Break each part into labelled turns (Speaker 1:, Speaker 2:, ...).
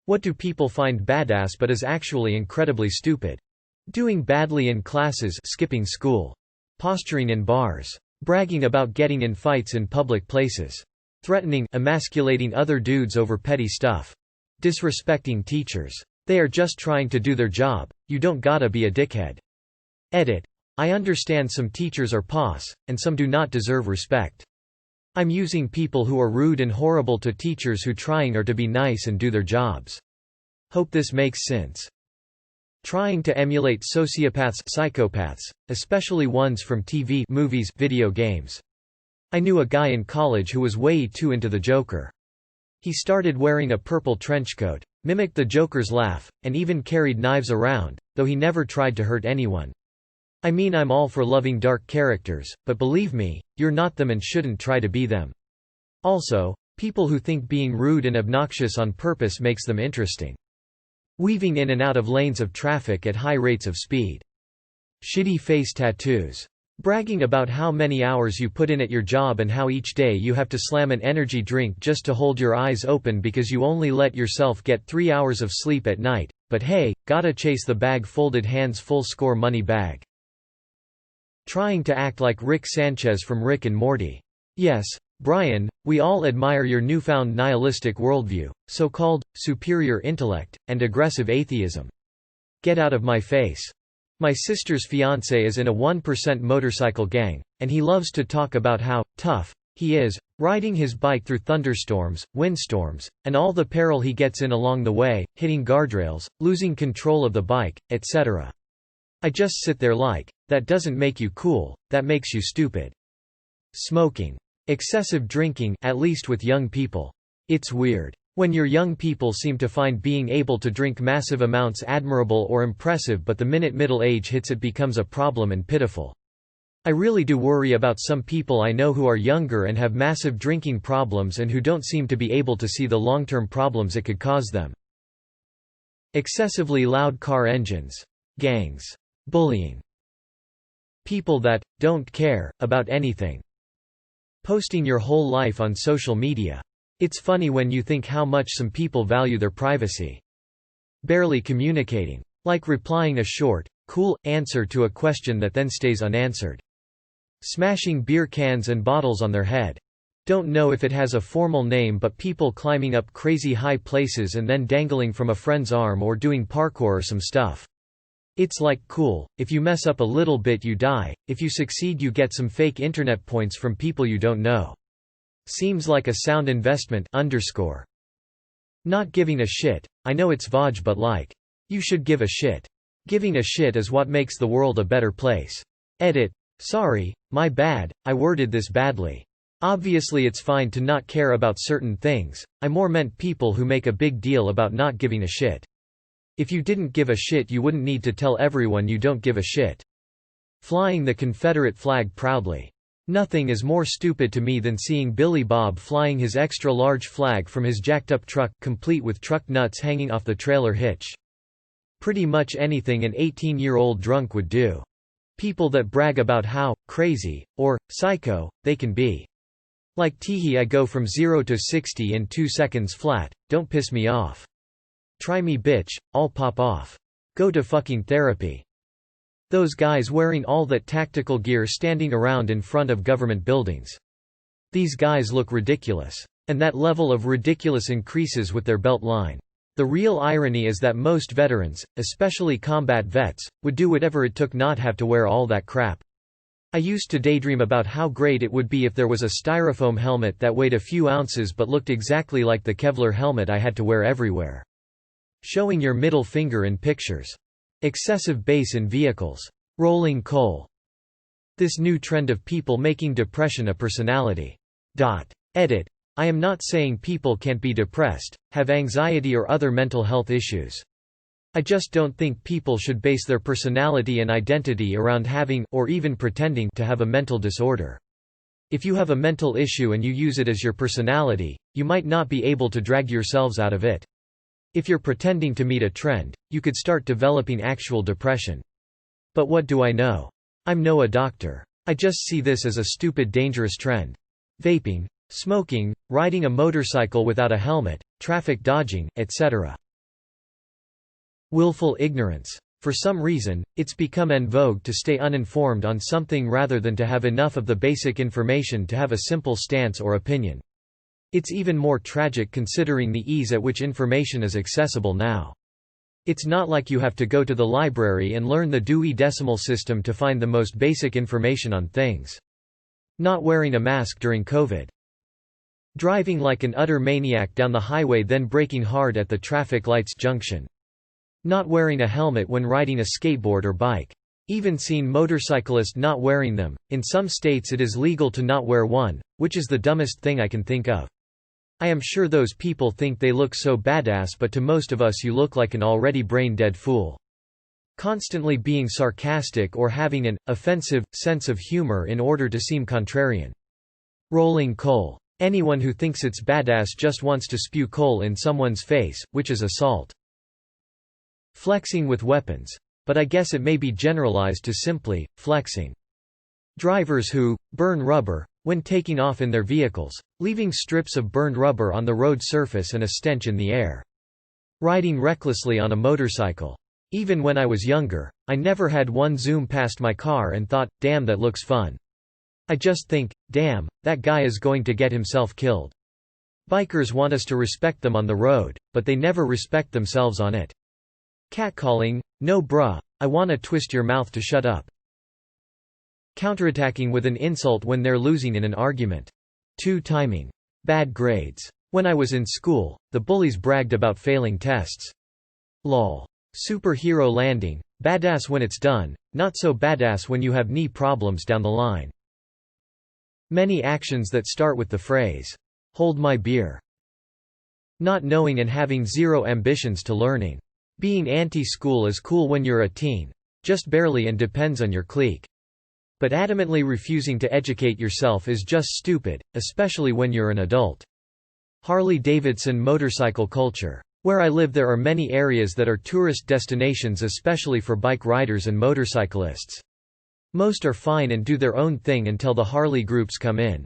Speaker 1: What do people find badass but is actually incredibly stupid? Doing badly in classes, skipping school. Posturing in bars. Bragging about getting in fights in public places. Threatening, emasculating other dudes over petty stuff. Disrespecting teachers. They are just trying to do their job, you don't gotta be a dickhead. Edit. I understand some teachers are pos, and some do not deserve respect. I'm using people who are rude and horrible to teachers who trying are to be nice and do their jobs. Hope this makes sense. Trying to emulate sociopaths, psychopaths, especially ones from TV, movies, video games. I knew a guy in college who was way too into the Joker. He started wearing a purple trenchcoat, mimicked the Joker's laugh, and even carried knives around, though he never tried to hurt anyone. I mean, I'm all for loving dark characters, but believe me, you're not them and shouldn't try to be them. Also, people who think being rude and obnoxious on purpose makes them interesting. Weaving in and out of lanes of traffic at high rates of speed. Shitty face tattoos. Bragging about how many hours you put in at your job and how each day you have to slam an energy drink just to hold your eyes open because you only let yourself get 3 hours of sleep at night, but hey, gotta chase the bag, folded hands, full score money bag. Trying to act like Rick Sanchez from Rick and Morty. Yes, Brian, we all admire your newfound nihilistic worldview, so-called superior intellect, and aggressive atheism. Get out of my face. My sister's fiancé is in a 1% motorcycle gang, and he loves to talk about how tough he is, riding his bike through thunderstorms, windstorms, and all the peril he gets in along the way, hitting guardrails, losing control of the bike, etc. I just sit there like, that doesn't make you cool, that makes you stupid. Smoking. Excessive drinking, at least with young people. It's weird. When your young people seem to find being able to drink massive amounts admirable or impressive, but the minute middle age hits it becomes a problem and pitiful. I really do worry about some people I know who are younger and have massive drinking problems and who don't seem to be able to see the long-term problems it could cause them. Excessively loud car engines. Gangs. Bullying. People that don't care about anything. Posting your whole life on social media. It's funny when you think how much some people value their privacy. Barely communicating. Like replying a short, cool answer to a question that then stays unanswered. Smashing beer cans and bottles on their head. Don't know if it has a formal name, but people climbing up crazy high places and then dangling from a friend's arm or doing parkour or some stuff. It's like cool, if you mess up a little bit you die, if you succeed you get some fake internet points from people you don't know. Seems like a sound investment. Not giving a shit. I know it's Vaj, but like, you should give a shit. Giving a shit is what makes the world a better place. Edit. Sorry, my bad, I worded this badly. Obviously it's fine to not care about certain things, I more meant people who make a big deal about not giving a shit. If you didn't give a shit you wouldn't need to tell everyone you don't give a shit. Flying the Confederate flag proudly. Nothing is more stupid to me than seeing Billy Bob flying his extra-large flag from his jacked-up truck, complete with truck nuts hanging off the trailer hitch. Pretty much anything an 18-year-old drunk would do. People that brag about how crazy, or psycho, they can be. Like teehee, I go from 0 to 60 in 2 seconds flat, don't piss me off. Try me bitch, I'll pop off. Go to fucking therapy. Those guys wearing all that tactical gear standing around in front of government buildings. These guys look ridiculous. And that level of ridiculous increases with their belt line. The real irony is that most veterans, especially combat vets, would do whatever it took not have to wear all that crap. I used to daydream about how great it would be if there was a styrofoam helmet that weighed a few ounces but looked exactly like the Kevlar helmet I had to wear everywhere. Showing your middle finger in pictures. Excessive bass in vehicles. Rolling coal. This new trend of people making depression a personality. Edit. I am not saying people can't be depressed, have anxiety or other mental health issues. I just don't think people should base their personality and identity around having, or even pretending to have a mental disorder. If you have a mental issue and you use it as your personality, you might not be able to drag yourselves out of it. If you're pretending to meet a trend, you could start developing actual depression. But what do I know? I'm no a doctor. I just see this as a stupid, dangerous trend. Vaping, smoking, riding a motorcycle without a helmet, traffic dodging, etc. Willful ignorance. For some reason, it's become en vogue to stay uninformed on something rather than to have enough of the basic information to have a simple stance or opinion. It's even more tragic considering the ease at which information is accessible now. It's not like you have to go to the library and learn the Dewey Decimal System to find the most basic information on things. Not wearing a mask during COVID. Driving like an utter maniac down the highway then braking hard at the traffic lights junction. Not wearing a helmet when riding a skateboard or bike. Even seen motorcyclists not wearing them. In some states it is legal to not wear one, which is the dumbest thing I can think of. I am sure those people think they look so badass, but to most of us you look like an already brain-dead fool. Constantly being sarcastic or having an offensive sense of humor in order to seem contrarian. Rolling coal. Anyone who thinks it's badass just wants to spew coal in someone's face, which is assault. Flexing with weapons. But I guess it may be generalized to simply flexing. Drivers who burn rubber when taking off in their vehicles, leaving strips of burned rubber on the road surface and a stench in the air. Riding recklessly on a motorcycle. Even when I was younger, I never had one zoom past my car and thought, damn, that looks fun. I just think, damn, that guy is going to get himself killed. Bikers want us to respect them on the road, but they never respect themselves on it. Catcalling, no bruh, I wanna twist your mouth to shut up. Counterattacking with an insult when they're losing in an argument. Timing. Bad grades. When I was in school, the bullies bragged about failing tests. Lol. Superhero landing. Badass when it's done, not so badass when you have knee problems down the line. Many actions that start with the phrase, "Hold my beer." Not knowing and having zero ambitions to learning. Being anti-school is cool when you're a teen. Just barely, and depends on your clique. But adamantly refusing to educate yourself is just stupid, especially when you're an adult. Harley-Davidson motorcycle culture. Where I live there are many areas that are tourist destinations, especially for bike riders and motorcyclists. Most are fine and do their own thing until the Harley groups come in.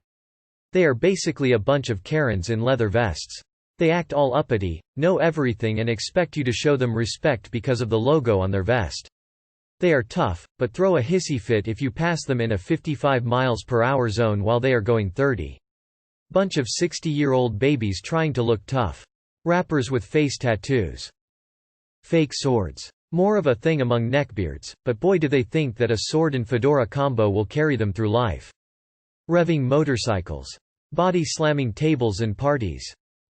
Speaker 1: They are basically a bunch of Karens in leather vests. They act all uppity, know everything and expect you to show them respect because of the logo on their vest. They are tough, but throw a hissy fit if you pass them in a 55 mph zone while they are going 30. Bunch of 60-year-old babies trying to look tough. Rappers with face tattoos. Fake swords. More of a thing among neckbeards, but boy do they think that a sword and fedora combo will carry them through life. Revving motorcycles. Body slamming tables and parties.